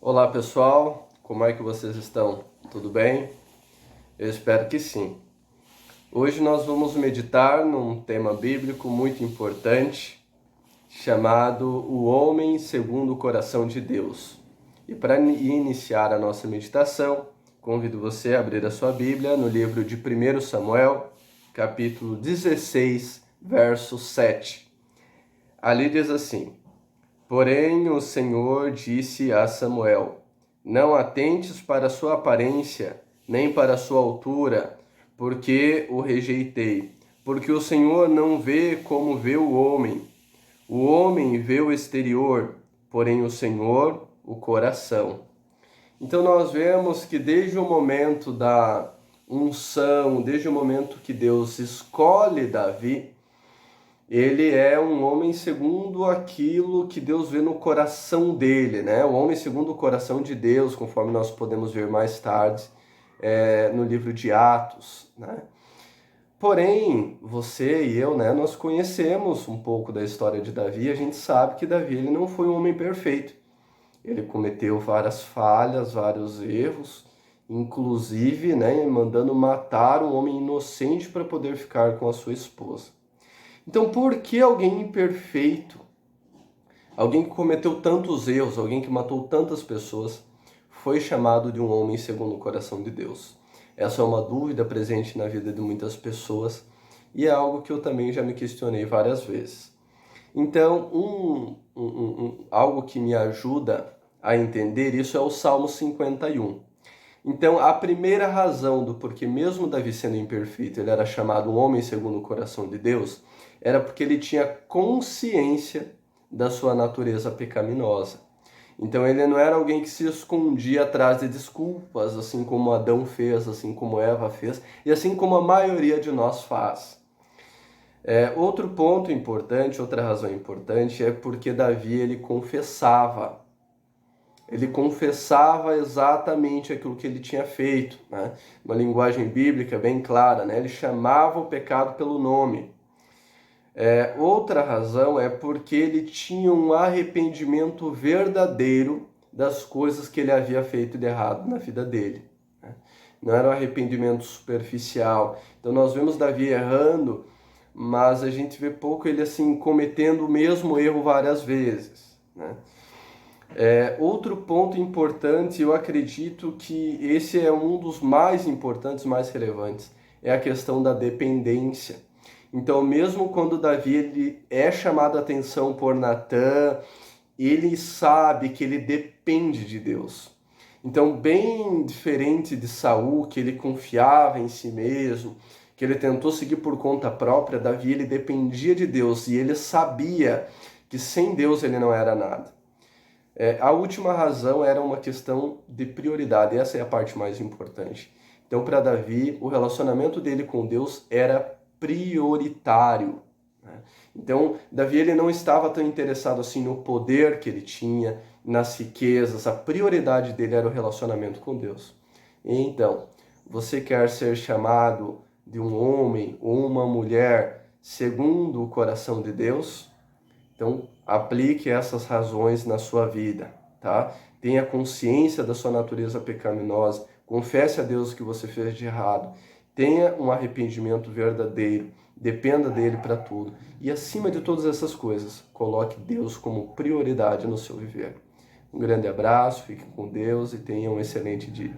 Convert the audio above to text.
Olá pessoal, como é que vocês estão? Tudo bem? Eu espero que sim. Hoje nós vamos meditar num tema bíblico muito importante, chamado O Homem Segundo o Coração de Deus. E para iniciar a nossa meditação, convido você a abrir a sua Bíblia no livro de 1 Samuel, capítulo 16, verso 7. Ali diz assim: Porém, o Senhor disse a Samuel: Não atentes para sua aparência, nem para sua altura, porque o rejeitei. Porque o Senhor não vê como vê o homem. O homem vê o exterior, porém o Senhor o coração. Então nós vemos que desde o momento da unção, desde o momento que Deus escolhe Davi, ele é um homem segundo aquilo que Deus vê no coração dele, né? O homem segundo o coração de Deus, conforme nós podemos ver mais tarde no livro de Atos, né? Porém, você e eu, né, nós conhecemos um pouco da história de Davi, a gente sabe que Davi ele não foi um homem perfeito. Ele cometeu várias falhas, vários erros, inclusive, né, mandando matar um homem inocente para poder ficar com a sua esposa. Então, por que alguém imperfeito, alguém que cometeu tantos erros, alguém que matou tantas pessoas, foi chamado de um homem segundo o coração de Deus? Essa é uma dúvida presente na vida de muitas pessoas e é algo que eu também já me questionei várias vezes. Então, algo que me ajuda a entender isso é o Salmo 51. Então, a primeira razão do porquê, mesmo Davi sendo imperfeito, ele era chamado um homem segundo o coração de Deus, era porque ele tinha consciência da sua natureza pecaminosa. Então, ele não era alguém que se escondia atrás de desculpas, assim como Adão fez, assim como Eva fez, e assim como a maioria de nós faz. Outro ponto importante, outra razão importante, é porque Davi ele confessava exatamente aquilo que ele tinha feito, né? Uma linguagem bíblica bem clara, né? Ele chamava o pecado pelo nome. Outra razão é porque ele tinha um arrependimento verdadeiro das coisas que ele havia feito de errado na vida dele, né? Não era um arrependimento superficial. Então nós vemos Davi errando, mas a gente vê pouco ele assim cometendo o mesmo erro várias vezes, né? Outro ponto importante, eu acredito que esse é um dos mais importantes, mais relevantes, é a questão da dependência. Então, mesmo quando Davi ele é chamado a atenção por Natã, ele sabe que ele depende de Deus. Então, bem diferente de Saul, que ele confiava em si mesmo, que ele tentou seguir por conta própria, Davi ele dependia de Deus e ele sabia que sem Deus ele não era nada. A última razão era uma questão de prioridade, essa é a parte mais importante. Então, para Davi, o relacionamento dele com Deus era prioritário, né? Então, Davi ele não estava tão interessado assim no poder que ele tinha, nas riquezas, a prioridade dele era o relacionamento com Deus. Então, você quer ser chamado de um homem ou uma mulher segundo o coração de Deus? Então, aplique essas razões na sua vida, tá? Tenha consciência da sua natureza pecaminosa, confesse a Deus o que você fez de errado, tenha um arrependimento verdadeiro, dependa dele para tudo. E acima de todas essas coisas, coloque Deus como prioridade no seu viver. Um grande abraço, fique com Deus e tenha um excelente dia.